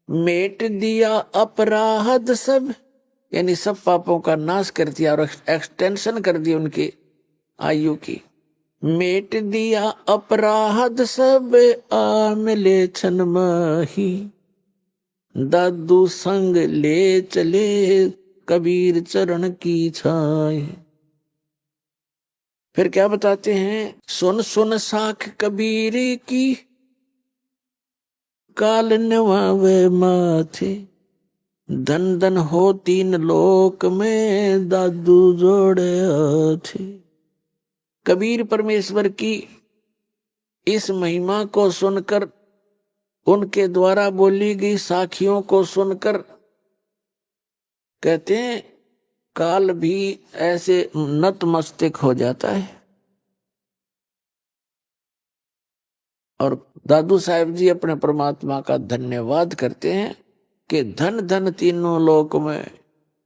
Speaker 8: मेट दिया अपराध सब, यानी सब पापों का नाश कर दिया और एक्सटेंशन कर दी उनकी आयु की। मेट दिया अपराध सब आ मिले छन माही, दादू संग ले चले कबीर चरण की छाए। फिर क्या बताते हैं, सुन सुन साख कबीर की काल नवावे माथे, धन धन हो 3 लोक में दादू जोड़े थे। कबीर परमेश्वर की इस महिमा को सुनकर, उनके द्वारा बोली गई साखियों को सुनकर, कहते हैं काल भी ऐसे नतमस्तक हो जाता है। और दादू साहब जी अपने परमात्मा का धन्यवाद करते हैं कि धन धन तीनों लोक में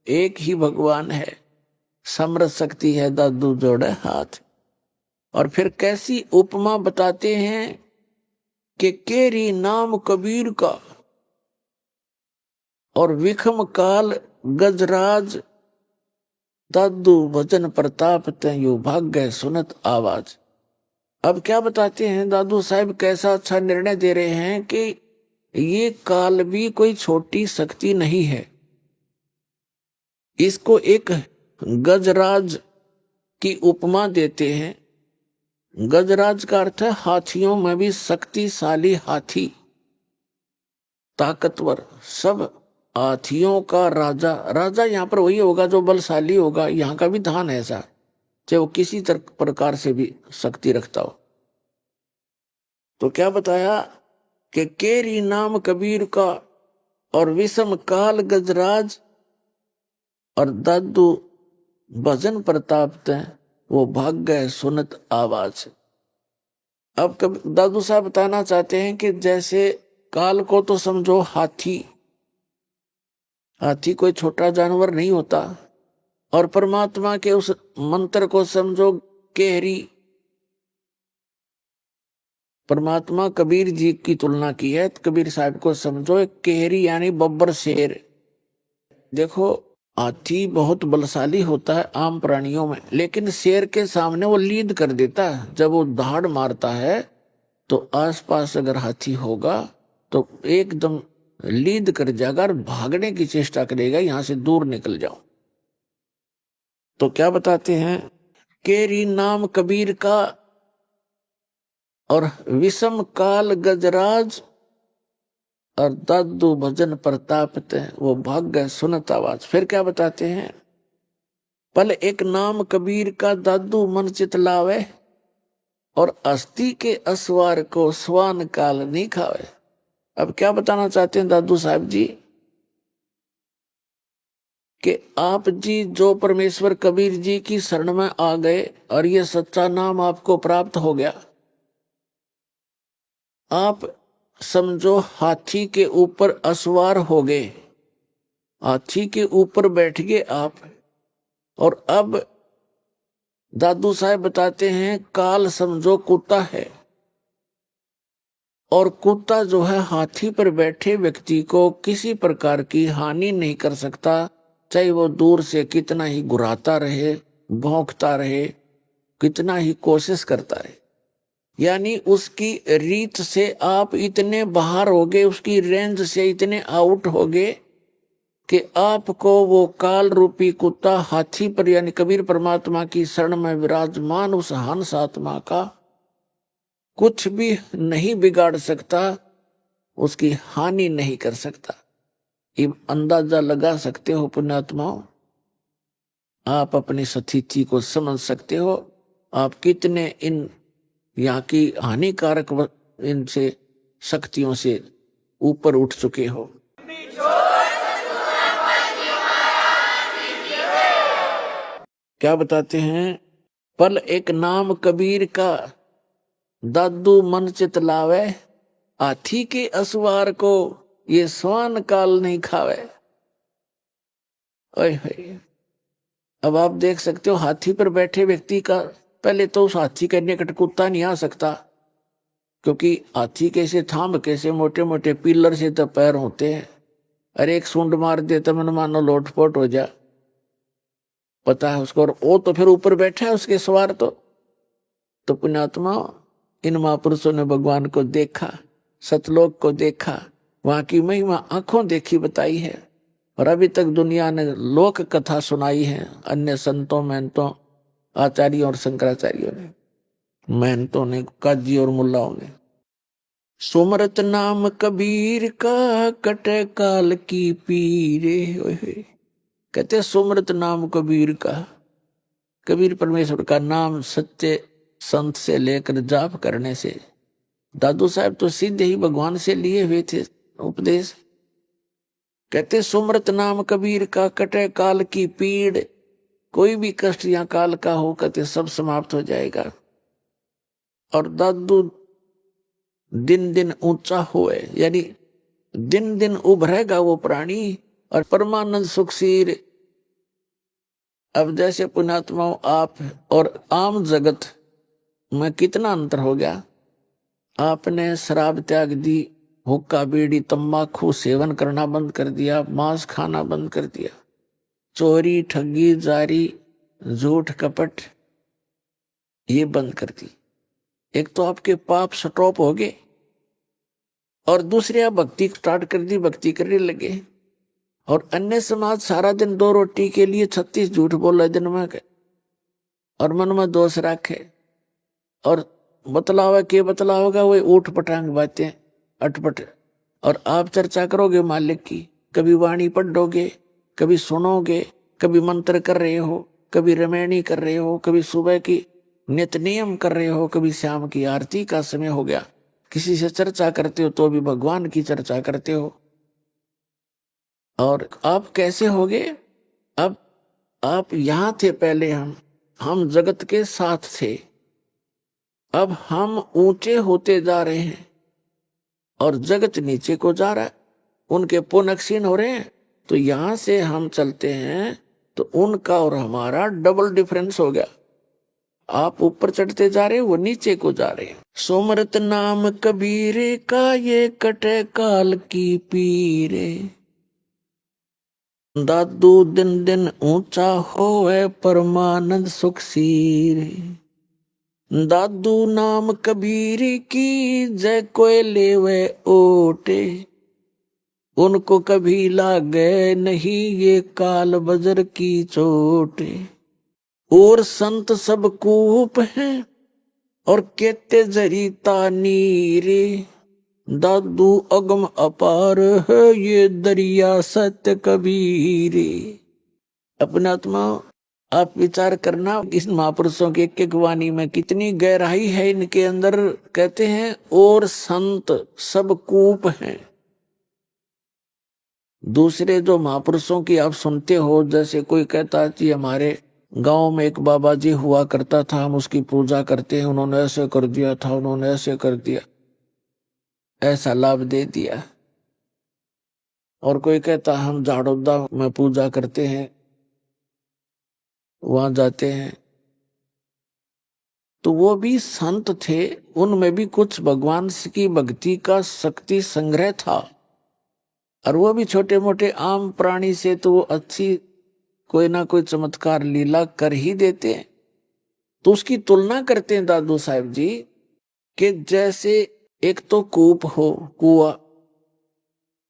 Speaker 8: एक ही भगवान है, समर्थ शक्ति है दादू जोड़े हाथ। और फिर कैसी उपमा बताते हैं कि केरी नाम कबीर का और विखम काल गजराज, दादू भजन प्रताप तयु भाग्य सुनत आवाज। अब क्या बताते हैं दादू साहब, कैसा अच्छा निर्णय दे रहे हैं कि ये काल भी कोई छोटी शक्ति नहीं है। इसको एक गजराज की उपमा देते हैं। गजराज का अर्थ है हाथियों में भी शक्तिशाली हाथी, ताकतवर, सब हाथियों का राजा। राजा यहाँ पर वही होगा जो बलशाली होगा। यहाँ का भी धान है ऐसा, चाहे वो किसी प्रकार से भी शक्ति रखता हो। तो क्या बताया कि केरी नाम कबीर का और विषम काल गजराज, और दादू भजन प्रताप तय वो भाग्य सुनत आवाज। अब दादू साहब बताना चाहते हैं कि जैसे काल को तो समझो हाथी, हाथी कोई छोटा जानवर नहीं होता, और परमात्मा के उस मंत्र को समझो केहरी। परमात्मा कबीर जी की तुलना की है, कबीर साहब को समझो एक केहरी यानी बब्बर शेर। देखो हाथी बहुत बलशाली होता है आम प्राणियों में, लेकिन शेर के सामने वो लीड कर देता है। जब वो दहाड़ मारता है तो आसपास अगर हाथी होगा तो एकदम लीड कर जाएगा और भागने की चेष्टा करेगा, यहां से दूर निकल जाओ। तो क्या बताते हैं, केरी नाम कबीर का और विषम काल गजराज, और दादू भजन प्रतापते, वो भाग गए सुनत आवाज। फिर क्या बताते हैं, पल एक नाम कबीर का दादू मन चित लावे, और अस्थि के असवार को स्वान काल नहीं खावे। अब क्या बताना चाहते हैं दादू साहब जी, कि आप जी जो परमेश्वर कबीर जी की शरण में आ गए और ये सच्चा नाम आपको प्राप्त हो गया, आप समझो हाथी के ऊपर असवार हो गए, हाथी के ऊपर बैठ गए आप। और अब दादू साहब बताते हैं, काल समझो कुत्ता है, और कुत्ता जो है हाथी पर बैठे व्यक्ति को किसी प्रकार की हानि नहीं कर सकता, चाहे वो दूर से कितना ही घुराता रहे, भौंकता रहे, कितना ही कोशिश करता रहे। यानी उसकी रीत से आप इतने बाहर हो गए, उसकी रेंज से इतने आउट हो गए कि आपको वो काल रूपी कुत्ता हाथी पर, यानी कबीर परमात्मा की शरण में विराजमान उस हंस आत्मा का कुछ भी नहीं बिगाड़ सकता, उसकी हानि नहीं कर सकता। ये अंदाजा लगा सकते हो पुण्यात्माओं, आप अपनी स्थिति को समझ सकते हो, आप कितने इन यहाँ की हानिकारक इनसे शक्तियों से ऊपर उठ चुके हो। क्या बताते हैं, पल एक नाम कबीर का दादू मन चित लावे, हाथी के असवार को ये स्वान काल नहीं खावे। ओए होए, अब आप देख सकते हो हाथी पर बैठे व्यक्ति का, पहले तो उस हाथी के निकट कुत्ता नहीं आ सकता, क्योंकि हाथी कैसे थाम कैसे मोटे मोटे पिलर से तो पैर होते हैं, अरे एक सूंड मार दे तो मन मानो लोटपोट हो जा, पता है उसको। और वो तो फिर ऊपर बैठा है उसके सवार। तो पुण्यात्मा, इन महापुरुषों ने भगवान को देखा, सतलोक को देखा, वहां की महिमा आंखों देखी बताई है, और अभी तक दुनिया ने लोक कथा सुनाई है, अन्य संतों महंतों आचार्यों और शंकराचार्यों ने, महंतों ने, काजी और मुल्लाओं ने। सुमरत नाम कबीर का कटे काल की पीरे। कहते सुमरत नाम कबीर का, कबीर परमेश्वर का नाम सच्चे संत से लेकर जाप करने से, दादू साहब तो सीधे ही भगवान से लिए हुए थे उपदेश। कहते सुमरत नाम कबीर का कटे काल की पीड़, कोई भी कष्ट या काल का हो कहते सब समाप्त हो जाएगा। और दादू दिन दिन ऊंचा हुए, यानी दिन दिन उभरेगा वो प्राणी, और परमानंद सुखसीर। अब जैसे पुण्यात्माओं आप और आम जगत में कितना अंतर हो गया। आपने शराब त्याग दी, हुक्का बीड़ी तंबाकू सेवन करना बंद कर दिया, मांस खाना बंद कर दिया, चोरी ठगी जारी झूठ कपट ये बंद कर दी। एक तो आपके पाप स्टॉप हो गए, और दूसरे आप भक्ति स्टार्ट कर दी, भक्ति करने लगे। और अन्य समाज सारा दिन 2 रोटी के लिए 36 झूठ बोले दिन में, और मन में दोष रखे, और बतलावा के बतलाओगा वही ऊट पटांग बातें अटपट। और आप चर्चा करोगे मालिक की, कभी वाणी पढ़ोगे, कभी सुनोगे, कभी मंत्र कर रहे हो, कभी रमैनी कर रहे हो, कभी सुबह की नित नियम कर रहे हो, कभी शाम की आरती का समय हो गया, किसी से चर्चा करते हो तो भी भगवान की चर्चा करते हो। और आप कैसे होगे? अब आप यहां थे पहले, हम जगत के साथ थे, अब हम ऊंचे होते जा रहे हैं और जगत नीचे को जा रहा है, उनके पुण्य क्षीण हो रहे हैं। तो यहां से हम चलते हैं तो उनका और हमारा डबल डिफरेंस हो गया। आप ऊपर चढ़ते जा रहे हैं, वो नीचे को जा रहे हैं। सुमरत नाम कबीरे का ये कटे काल की पीरे, दादू दिन दिन ऊंचा होए परमानंद सुख सीरे। दादू नाम कबीर की जय कोई लेवे ओटे, उनको कभी लागे नहीं ये काल बजर की चोटे। और संत सब कूप हैं और कहते जरीता नीरे, दादू अगम अपार है ये दरिया सत्य कबीर। अपने आत्मा आप विचार करना, इस महापुरुषों की एक एक वाणी में कितनी गहराई है इनके अंदर। कहते हैं और संत सब कूप हैं। दूसरे जो महापुरुषों की आप सुनते हो, जैसे कोई कहता है कि हमारे गांव में एक बाबा जी हुआ करता था, हम उसकी पूजा करते हैं, उन्होंने ऐसे कर दिया था, उन्होंने ऐसे कर दिया, ऐसा लाभ दे दिया। और कोई कहता हम झाड़ोदा में पूजा करते हैं, वहां जाते हैं। तो वो भी संत थे, उनमें भी कुछ भगवान की भक्ति का शक्ति संग्रह था। और वो भी छोटे मोटे आम प्राणी से तो वो अच्छी कोई ना कोई चमत्कार लीला कर ही देते हैं। तो उसकी तुलना करते हैं दादू साहब जी कि जैसे एक तो कूप हो, कुआं,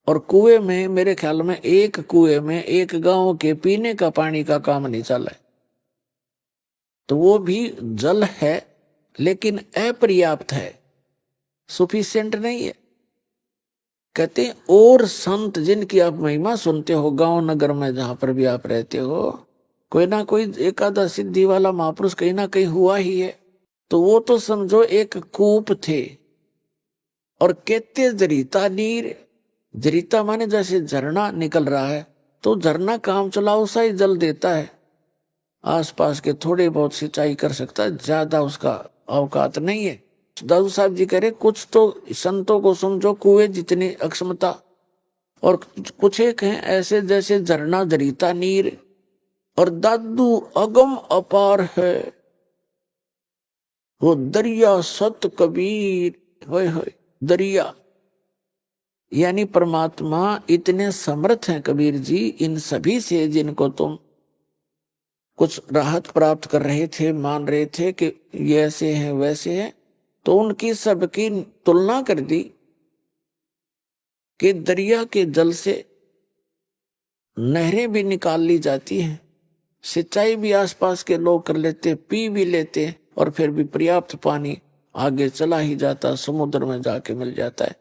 Speaker 8: और कुएं में मेरे ख्याल में एक कुएं में एक गांव के पीने का पानी का काम नहीं चला है। तो वो भी जल है लेकिन अपर्याप्त है, सफिशिएंट नहीं है। कहते हैं और संत जिनकी आप महिमा सुनते हो गांव नगर में जहां पर भी आप रहते हो, कोई ना कोई एकादा सिद्धि वाला महापुरुष कहीं ना कहीं हुआ ही है। तो वो तो समझो एक कूप थे। और कहते जरीता नीर, जरीता माने जैसे झरना निकल रहा है, तो झरना काम चलाओ सा ही जल देता है, आसपास के थोड़े बहुत सिंचाई कर सकता है, ज्यादा उसका औकात नहीं है। दादू साहब जी कह रहे कुछ तो संतों को समझो कुएं जितनी अक्षमता, और कुछ एक हैं ऐसे जैसे झरना जरीता नीर, और दादू अगम अपार है वो दरिया सत कबीर। होय होय, दरिया यानी परमात्मा इतने समर्थ हैं कबीर जी, इन सभी से जिनको तुम कुछ राहत प्राप्त कर रहे थे, मान रहे थे कि ये ऐसे हैं वैसे हैं, तो उनकी सबकी तुलना कर दी कि दरिया के जल से नहरें भी निकाल ली जाती हैं, सिंचाई भी आसपास के लोग कर लेते, पी भी लेते, और फिर भी पर्याप्त पानी आगे चला ही जाता, समुद्र में जाके मिल जाता है,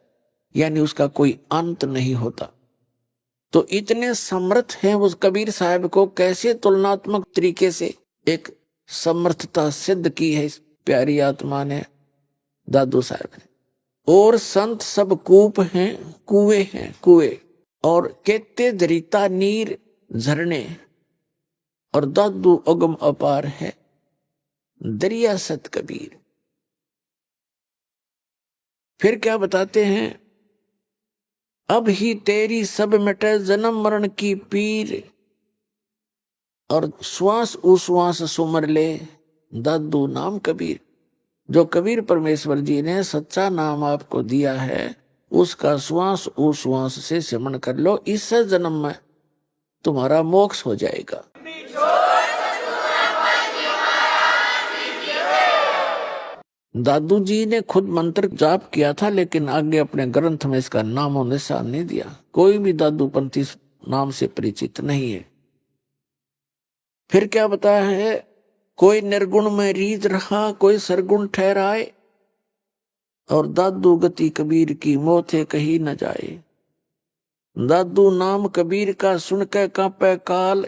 Speaker 8: यानी उसका कोई अंत नहीं होता। तो इतने समर्थ हैं उस कबीर साहब को कैसे तुलनात्मक तरीके से एक समर्थता सिद्ध की है इस प्यारी आत्मा ने, दादू साहब ने। और संत सब कूप हैं, कुएं हैं, कुएं, और कहते जरीता नीर झरने, और दादू अगम अपार है दरिया सत कबीर। फिर क्या बताते हैं, अब ही तेरी सब मिटे जन्म मरण की पीर, और श्वास उश्वास सुमर ले दादू नाम कबीर। जो कबीर परमेश्वर जी ने सच्चा नाम आपको दिया है, उसका श्वास उश्वास से सिमरण कर लो, इस जन्म में तुम्हारा मोक्ष हो जाएगा। दादू जी ने खुद मंत्र जाप किया था, लेकिन आगे अपने ग्रंथ में इसका नाम और निशान नहीं दिया। कोई भी दादू पंथी नाम से परिचित नहीं है। फिर क्या बताया है, कोई निर्गुण में रीझ रहा, कोई सरगुण ठहराए, और दादू गति कबीर की मोथे कहीं न जाए। दादू नाम कबीर का सुन के कांपे काल,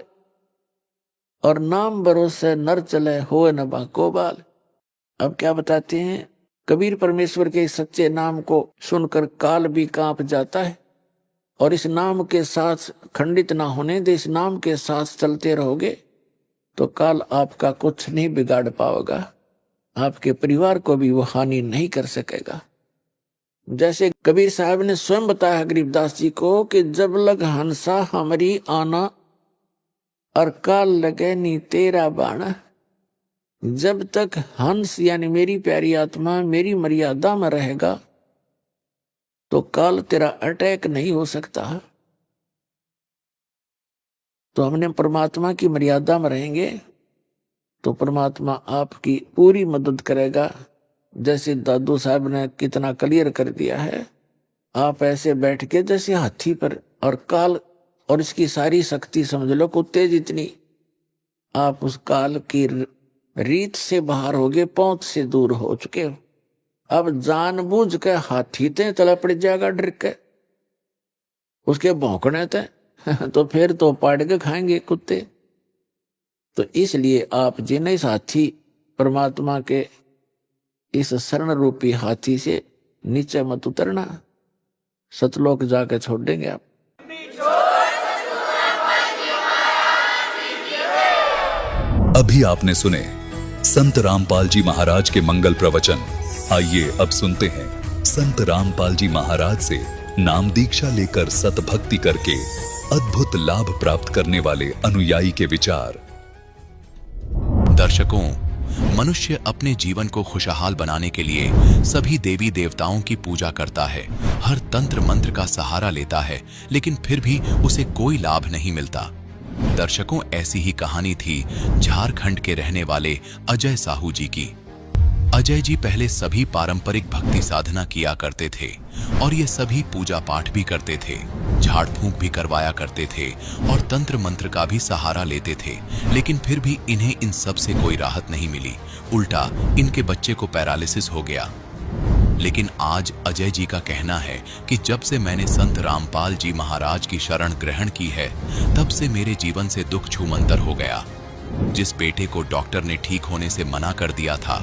Speaker 8: और नाम भरोसे नर चले होए न बाको बाल। अब क्या बताते हैं, कबीर परमेश्वर के सच्चे नाम को सुनकर काल भी कांप जाता है, और इस नाम के साथ खंडित ना होने दे, इस नाम के साथ चलते रहोगे तो काल आपका कुछ नहीं बिगाड़ पाएगा, आपके परिवार को भी वो हानि नहीं कर सकेगा। जैसे कबीर साहब ने स्वयं बताया गरीबदास जी को कि जब लग हंसा हमारी आना, और काल लगे नी तेरा बाणा। जब तक हंस यानी मेरी प्यारी आत्मा मेरी मर्यादा में रहेगा तो काल तेरा अटैक नहीं हो सकता। तो हमने परमात्मा की मर्यादा में रहेंगे तो परमात्मा आपकी पूरी मदद करेगा। जैसे दादू साहब ने कितना क्लियर कर दिया है, आप ऐसे बैठ के जैसे हाथी पर, और काल और इसकी सारी शक्ति समझ लो कुत्ते जितनी, आप उस काल की रीत से बाहर हो गए, पहुंच से दूर हो चुके हो। अब जानबूझ के हाथी ते तला पड़ जाएगा डर के, उसके भौंकने ते तो फिर तो पाड़ के खाएंगे कुत्ते। तो इसलिए आप जिन्हें साथी परमात्मा के इस शरण रूपी हाथी से नीचे मत उतरना, सतलोक जाके छोड़ देंगे आप।
Speaker 7: अभी आपने सुने संत रामपाल जी महाराज के मंगल प्रवचन। आइए अब सुनते हैं संत रामपाल जी महाराज से नाम दीक्षा लेकर सतभक्ति करके अद्भुत लाभ प्राप्त करने वाले अनुयायी के विचार।
Speaker 4: दर्शकों, मनुष्य अपने जीवन को खुशहाल बनाने के लिए सभी देवी देवताओं की पूजा करता है, हर तंत्र मंत्र का सहारा लेता है, लेकिन फिर भी उसे कोई लाभ नहीं मिलता। दर्शकों, ऐसी ही कहानी थी झारखंड के रहने वाले अजय साहू जी की। अजय जी पहले सभी पारंपरिक भक्ति साधना किया करते थे और ये सभी पूजा पाठ भी करते थे, झाड़ फूंक भी करवाया करते थे और तंत्र मंत्र का भी सहारा लेते थे, लेकिन फिर भी इन्हें इन सब से कोई राहत नहीं मिली। उल्टा इनके बच्चे को पैरालिसिस हो गया। लेकिन आज अजय जी का कहना है कि जब से मैंने संत रामपाल जी महाराज की शरण ग्रहण की है, तब से मेरे जीवन से दुख छूमंतर हो गया। जिस बेटे को डॉक्टर ने ठीक होने से मना कर दिया था,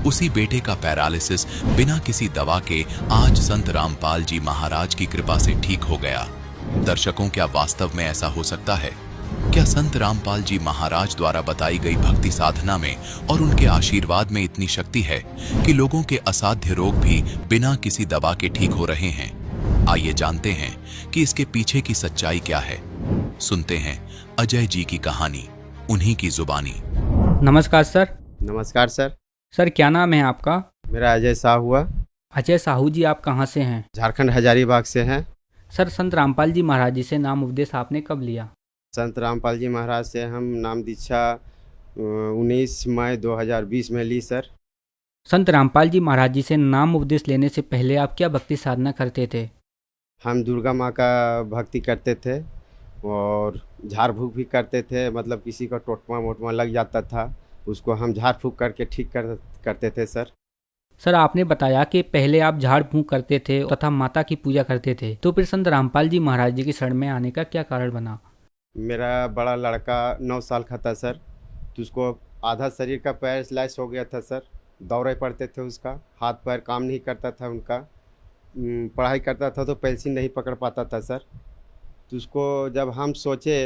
Speaker 4: उसी बेटे का पैरालिसिस बिना किसी दवा के आज संत रामपाल जी महाराज की कृपा से ठीक हो गया। दर्शकों, क्या वास्तव में ऐसा हो सकता है? क्या संत रामपाल जी महाराज द्वारा बताई गई भक्ति साधना में और उनके आशीर्वाद में इतनी शक्ति है कि लोगों के असाध्य रोग भी बिना किसी दवा के ठीक हो रहे हैं? आइए जानते हैं कि इसके पीछे की सच्चाई क्या है। सुनते हैं अजय जी की कहानी, उन्हीं की जुबानी।
Speaker 5: नमस्कार सर।
Speaker 9: नमस्कार सर।
Speaker 5: सर, क्या नाम है आपका?
Speaker 9: मेरा अजय साहू हुआ।
Speaker 5: अजय साहू जी, आप कहाँ से हैं?
Speaker 9: झारखंड हजारीबाग से हैं।
Speaker 5: सर, संत रामपाल जी महाराज जी से नाम उपदेश आपने कब लिया?
Speaker 9: संत रामपाल जी महाराज से हम नाम दीक्षा 19 मई 2020 में ली सर।
Speaker 5: संत रामपाल जी महाराज जी से नाम उपदेश लेने से पहले आप क्या भक्ति साधना करते थे?
Speaker 9: हम दुर्गा माँ का भक्ति करते थे और झाड़ फूँक भी करते थे। मतलब किसी का टोटमा मोटमा लग जाता था, उसको हम झाड़ फूँक करके ठीक करते थे सर।
Speaker 5: सर, आपने बताया कि पहले आप झाड़ फूंक करते थे तथा माता की पूजा करते थे, तो फिर संत रामपाल जी महाराज जी की शरण में आने का क्या कारण बना?
Speaker 9: मेरा बड़ा लड़का 9 साल का था सर, तो उसको आधा शरीर का पैरालाइज हो गया था सर। दौरे पड़ते थे, उसका हाथ पैर काम नहीं करता था, उनका पढ़ाई करता था तो पेंसिल नहीं पकड़ पाता था सर। तो उसको जब हम सोचे